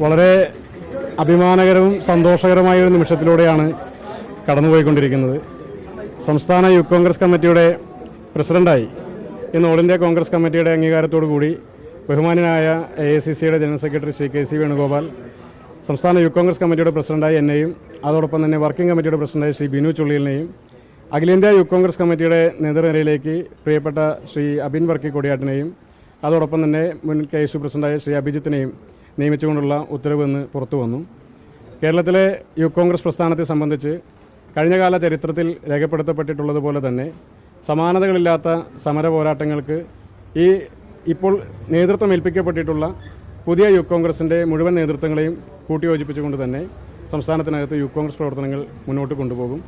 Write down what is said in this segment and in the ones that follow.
വളരെ അഭിമാനകരവും സന്തോഷകരമായ ഒരു നിമിഷത്തിലൂടെയാണ് കടന്നുപോയിക്കൊണ്ടിരിക്കുന്നത്. സംസ്ഥാന യൂത്ത് കോൺഗ്രസ് കമ്മിറ്റിയുടെ പ്രസിഡന്റായി ഇന്ന് ഓൾ ഇന്ത്യ കോൺഗ്രസ് കമ്മിറ്റിയുടെ അംഗീകാരത്തോടു കൂടി ബഹുമാന്യനായ AICCയുടെ general secretary Shri KC Venugopal, സംസ്ഥാന യൂത്ത് കോൺഗ്രസ് കമ്മിറ്റിയുടെ പ്രസിഡന്റായി എന്നെയും അതോടൊപ്പം തന്നെ വർക്കിംഗ് കമ്മിറ്റിയുടെ പ്രസിഡന്റായി ശ്രീ ബിനു ചുള്ളിലിനെയും അഖിലേന്ത്യാ യൂത്ത് കോൺഗ്രസ് കമ്മിറ്റിയുടെ നേതൃനിരയിലേക്ക് പ്രിയപ്പെട്ട ശ്രീ അബിൻ വർക്കി കൊടിയാട്ടിനെയും അതോടൊപ്പം തന്നെ മുൻ KSU പ്രസിഡന്റായ ശ്രീ അഭിജിത്തിനെയും നിയമിച്ചുകൊണ്ടുള്ള ഉത്തരവ് ഇന്ന് പുറത്തു വന്നു. കേരളത്തിലെ യൂത്ത് കോൺഗ്രസ് പ്രസ്ഥാനത്തെ സംബന്ധിച്ച് കഴിഞ്ഞകാല ചരിത്രത്തിൽ രേഖപ്പെടുത്തപ്പെട്ടിട്ടുള്ളതുപോലെ തന്നെ സമാനതകളില്ലാത്ത സമര പോരാട്ടങ്ങൾക്ക് ഇപ്പോൾ നേതൃത്വം ഏൽപ്പിക്കപ്പെട്ടിട്ടുള്ള പുതിയ യൂത്ത് കോൺഗ്രസിൻ്റെ മുഴുവൻ നേതൃത്വങ്ങളെയും കൂട്ടിയോജിപ്പിച്ചുകൊണ്ട് തന്നെ സംസ്ഥാനത്തിനകത്ത് യൂത്ത് കോൺഗ്രസ് പ്രവർത്തനങ്ങൾ മുന്നോട്ട് കൊണ്ടുപോകും.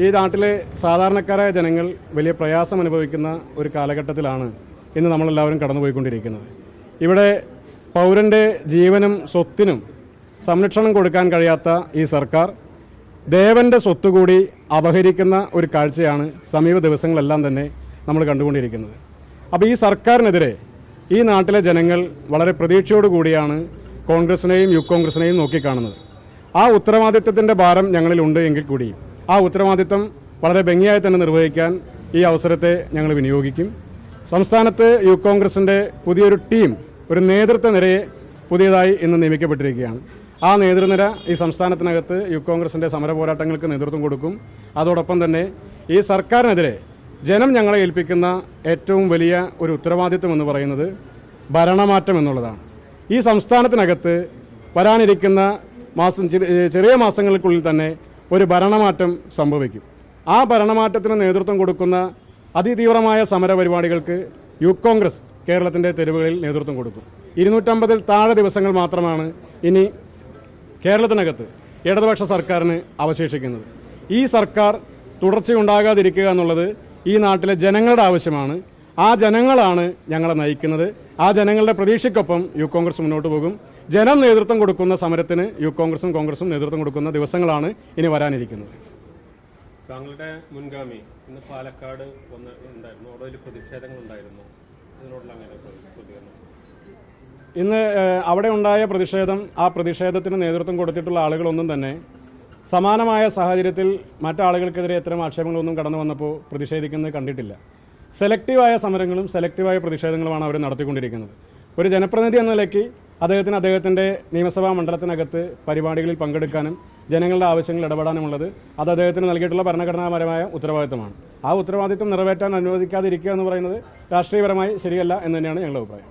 ഈ നാട്ടിലെ സാധാരണക്കാരായ ജനങ്ങൾ വലിയ പ്രയാസം അനുഭവിക്കുന്ന ഒരു കാലഘട്ടത്തിലാണ് ഇന്ന് നമ്മളെല്ലാവരും കടന്നുപോയിക്കൊണ്ടിരിക്കുന്നത്. ഇവിടെ പൗരൻ്റെ ജീവനും സ്വത്തിനും സംരക്ഷണം കൊടുക്കാൻ കഴിയാത്ത ഈ സർക്കാർ ദേവൻ്റെ സ്വത്തുകൂടി അപഹരിക്കുന്ന ഒരു കാഴ്ചയാണ് സമീപ ദിവസങ്ങളെല്ലാം തന്നെ നമ്മൾ കണ്ടുകൊണ്ടിരിക്കുന്നത്. അപ്പോൾ ഈ സർക്കാരിനെതിരെ ഈ നാട്ടിലെ ജനങ്ങൾ വളരെ പ്രതീക്ഷയോടുകൂടിയാണ് കോൺഗ്രസിനെയും യൂത്ത് കോൺഗ്രസിനെയും നോക്കിക്കാണുന്നത്. ആ ഉത്തരവാദിത്വത്തിൻ്റെ ഭാരം ഞങ്ങളിലുണ്ട് എങ്കിൽ കൂടി ആ ഉത്തരവാദിത്വം വളരെ ഭംഗിയായി തന്നെ നിർവഹിക്കാൻ ഈ അവസരത്തെ ഞങ്ങൾ വിനിയോഗിക്കും. സംസ്ഥാനത്ത് യൂത്ത് കോൺഗ്രസിൻ്റെ പുതിയൊരു ടീം, ഒരു നേതൃത്വ നിരയെ പുതിയതായി ഇന്ന് നിയമിക്കപ്പെട്ടിരിക്കുകയാണ്. ആ നേതൃനിര ഈ സംസ്ഥാനത്തിനകത്ത് യൂത്ത് കോൺഗ്രസിൻ്റെ സമര പോരാട്ടങ്ങൾക്ക് നേതൃത്വം കൊടുക്കും. അതോടൊപ്പം തന്നെ ഈ സർക്കാരിനെതിരെ ജനം ഞങ്ങളെ ഏൽപ്പിക്കുന്ന ഏറ്റവും വലിയ ഒരു ഉത്തരവാദിത്വം എന്ന് പറയുന്നത് ഭരണമാറ്റം എന്നുള്ളതാണ്. ഈ സംസ്ഥാനത്തിനകത്ത് വരാനിരിക്കുന്ന ചെറിയ മാസങ്ങൾക്കുള്ളിൽ തന്നെ ഒരു ഭരണമാറ്റം സംഭവിക്കും. ആ ഭരണമാറ്റത്തിന് നേതൃത്വം കൊടുക്കുന്ന അതിതീവ്രമായ സമര പരിപാടികൾക്ക് യൂത്ത് കോൺഗ്രസ് കേരളത്തിൻ്റെ തെരുവുകളിൽ നേതൃത്വം കൊടുക്കും. 250 താഴെ ദിവസങ്ങൾ മാത്രമാണ് ഇനി കേരളത്തിനകത്ത് ഇടതുപക്ഷ സർക്കാരിന് അവശേഷിക്കുന്നത്. ഈ സർക്കാർ തുടർച്ചയുണ്ടാകാതിരിക്കുക എന്നുള്ളത് ഈ നാട്ടിലെ ജനങ്ങളുടെ ആവശ്യമാണ്. ആ ജനങ്ങളാണ് ഞങ്ങളെ നയിക്കുന്നത്. ആ ജനങ്ങളുടെ പ്രതീക്ഷയ്ക്കൊപ്പം യൂത്ത് കോൺഗ്രസ് മുന്നോട്ട് പോകും. ജനം നേതൃത്വം കൊടുക്കുന്ന സമരത്തിന് യൂത്ത് കോൺഗ്രസും നേതൃത്വം കൊടുക്കുന്ന ദിവസങ്ങളാണ് ഇനി വരാനിരിക്കുന്നത്. താങ്കളുടെ മുൻഗാമി ഇന്ന് പാലക്കാട് ഉണ്ടായിരുന്നു, അവിടെ പ്രതിഷേധങ്ങളുണ്ടായിരുന്നു. ഇന്ന് അവിടെ ഉണ്ടായ പ്രതിഷേധം, ആ പ്രതിഷേധത്തിന് നേതൃത്വം കൊടുത്തിട്ടുള്ള ആളുകളൊന്നും തന്നെ സമാനമായ സാഹചര്യത്തിൽ മറ്റാളുകൾക്കെതിരെ ഇത്തരം ആക്ഷേപങ്ങളൊന്നും കടന്നു വന്നപ്പോൾ പ്രതിഷേധിക്കുന്നത് കണ്ടിട്ടില്ല. സെലക്റ്റീവായ സമരങ്ങളും സെലക്റ്റീവായ പ്രതിഷേധങ്ങളുമാണ് അവർ നടത്തിക്കൊണ്ടിരിക്കുന്നത്. ഒരു ജനപ്രതിനിധി എന്ന നിലയ്ക്ക് അദ്ദേഹത്തിൻ്റെ നിയമസഭാ മണ്ഡലത്തിനകത്ത് പരിപാടികളിൽ പങ്കെടുക്കാനും ജനങ്ങളുടെ ആവശ്യങ്ങളിൽ ഇടപെടാനുമുള്ളത് അത് അദ്ദേഹത്തിന് നൽകിയിട്ടുള്ള ഭരണഘടനാപരമായ ഉത്തരവാദിത്തമാണ്. ആ ഉത്തരവാദിത്തം നിറവേറ്റാൻ അനുവദിക്കാതിരിക്കുക എന്ന് പറയുന്നത് രാഷ്ട്രീയപരമായി ശരിയല്ല എന്ന് തന്നെയാണ് ഞങ്ങളുടെ അഭിപ്രായം.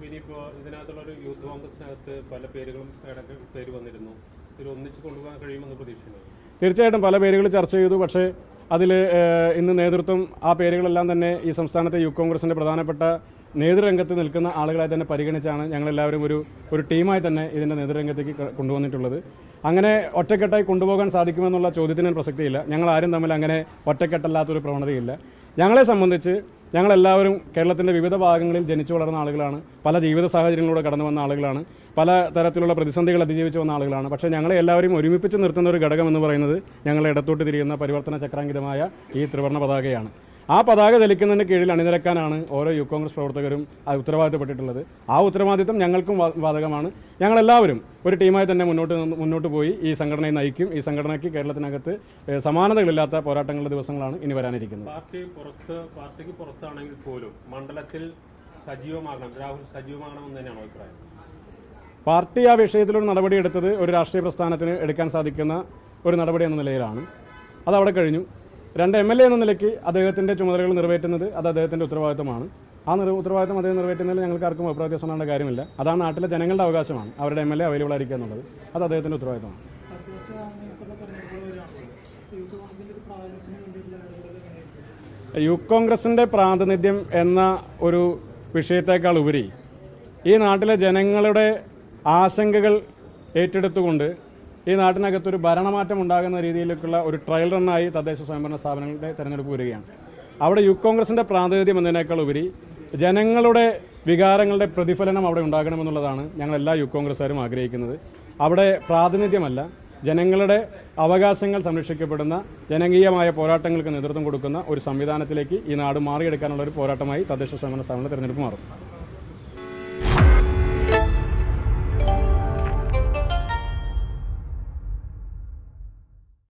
ഇനിയിപ്പോൾ ഇതിനകത്തുള്ളൊരു യൂത്ത് കോൺഗ്രസിനകത്ത് പല പേര് വന്നിരുന്നു. ഇതിൽ ഒന്നിച്ച് കൊണ്ടുപോകാൻ കഴിയുമെന്ന് പ്രതീക്ഷിക്കുന്നു. തീർച്ചയായിട്ടും പല പേരുകൾ ചർച്ച ചെയ്തു. പക്ഷേ അതിൽ ഇന്ന് നേതൃത്വം ആ പേരുകളെല്ലാം തന്നെ ഈ സംസ്ഥാനത്തെ യൂത്ത് കോൺഗ്രസിൻ്റെ പ്രധാനപ്പെട്ട നേതൃരംഗത്ത് നിൽക്കുന്ന ആളുകളായി തന്നെ പരിഗണിച്ചാണ് ഞങ്ങളെല്ലാവരും ഒരു ടീമായി തന്നെ ഇതിൻ്റെ നേതൃരംഗത്തേക്ക് കൊണ്ടുവന്നിട്ടുള്ളത്. അങ്ങനെ ഒറ്റക്കെട്ടായി കൊണ്ടുപോകാൻ സാധിക്കുമെന്നുള്ള ചോദ്യത്തിന് പ്രസക്തിയില്ല. ഞങ്ങളാരും തമ്മിൽ അങ്ങനെ ഒറ്റക്കെട്ടല്ലാത്തൊരു പ്രവണതയില്ല. ഞങ്ങളെ സംബന്ധിച്ച് ഞങ്ങളെല്ലാവരും കേരളത്തിൻ്റെ വിവിധ ഭാഗങ്ങളിൽ ജനിച്ചു വളർന്ന ആളുകളാണ്. പല ജീവിത സാഹചര്യങ്ങളിലൂടെ കടന്നു വന്ന ആളുകളാണ്. പല തരത്തിലുള്ള പ്രതിസന്ധികൾ അതിജീവിച്ച് വന്ന ആളുകളാണ്. പക്ഷേ ഞങ്ങളെ എല്ലാവരും ഒരുമിപ്പിച്ച് നിർത്തുന്ന ഒരു ഘടകം എന്ന് പറയുന്നത് ഞങ്ങളെ ഇടത്തോട്ട് തിരിയുന്ന പരിവർത്തന ചക്രാങ്കിതമായ ഈ ത്രിവർണ്ണ പതാകയാണ്. ആ പതാക ചലിക്കുന്നതിന് കീഴിൽ അണിനിരക്കാനാണ് ഓരോ യൂത്ത് കോൺഗ്രസ് പ്രവർത്തകരും ഉത്തരവാദിത്തപ്പെട്ടിട്ടുള്ളത്. ആ ഉത്തരവാദിത്തം ഞങ്ങൾക്കും ബാധകമാണ്. ഞങ്ങളെല്ലാവരും ഒരു ടീമായി തന്നെ മുന്നോട്ട് പോയി ഈ സംഘടനയെ നയിക്കും. ഈ സംഘടനയ്ക്ക് കേരളത്തിനകത്ത് സമാനതകളില്ലാത്ത പോരാട്ടങ്ങളുടെ ദിവസങ്ങളാണ് ഇനി വരാനിരിക്കുന്നത്. പാർട്ടിക്ക് പുറത്താണെങ്കിൽ പോലും മണ്ഡലത്തിൽ രാഹുൽ സജീവമാകണമെന്ന് തന്നെയാണ് അഭിപ്രായം. പാർട്ടി ആ വിഷയത്തിലൊരു നടപടിയെടുത്തത് ഒരു രാഷ്ട്രീയ പ്രസ്ഥാനത്തിന് എടുക്കാൻ സാധിക്കുന്ന ഒരു നടപടി എന്ന നിലയിലാണ്. അതവിടെ കഴിഞ്ഞു. 2 MLA എന്ന നിലയ്ക്ക് അദ്ദേഹത്തിൻ്റെ ചുമതലകൾ നിറവേറ്റുന്നത് അത് അദ്ദേഹത്തിൻ്റെ ഉത്തരവാദിത്തമാണ്. ആ ഉത്തരവാദിത്തം അദ്ദേഹം നിറവേറ്റുന്നതിൽ ഞങ്ങൾക്ക് ആർക്കും അഭിപ്രായ വ്യത്യാസമുള്ള കാര്യമില്ല. അതാണ് നാട്ടിലെ ജനങ്ങളുടെ അവകാശമാണ്. അവരുടെ MLA അവൈലബിൾ ആയിരിക്കുക എന്നുള്ളത് അത് അദ്ദേഹത്തിൻ്റെ ഉത്തരവാദിത്തമാണ്. യൂത്ത് കോൺഗ്രസിൻ്റെ പ്രാതിനിധ്യം എന്ന ഒരു വിഷയത്തേക്കാൾ ഉപരി ഈ നാട്ടിലെ ജനങ്ങളുടെ ആശങ്കകൾ ഏറ്റെടുത്തുകൊണ്ട് ഈ നാട്ടിനകത്തൊരു ഭരണമാറ്റം ഉണ്ടാകുന്ന രീതിയിലേക്കുള്ള ഒരു ട്രയൽ റണ്ണായി തദ്ദേശ സ്വയംഭരണ സ്ഥാപനങ്ങളുടെ തെരഞ്ഞെടുപ്പ് വരികയാണ്. അവിടെ യൂത്ത് കോൺഗ്രസിൻ്റെ പ്രാതിനിധ്യം എന്നതിനേക്കാൾ ഉപരി ജനങ്ങളുടെ വികാരങ്ങളുടെ പ്രതിഫലനം അവിടെ ഉണ്ടാകണമെന്നുള്ളതാണ് ഞങ്ങളെല്ലാ യൂത്ത് കോൺഗ്രസ്സുകാരും ആഗ്രഹിക്കുന്നത്. അവിടെ പ്രാതിനിധ്യമല്ല, ജനങ്ങളുടെ അവകാശങ്ങൾ സംരക്ഷിക്കപ്പെടുന്ന ജനകീയമായ പോരാട്ടങ്ങൾക്ക് നേതൃത്വം കൊടുക്കുന്ന ഒരു സംവിധാനത്തിലേക്ക് ഈ നാട് മാറിയെടുക്കാനുള്ള ഒരു പോരാട്ടമായി തദ്ദേശ സ്വയംഭരണ സ്ഥാപന തെരഞ്ഞെടുപ്പ് മാറും.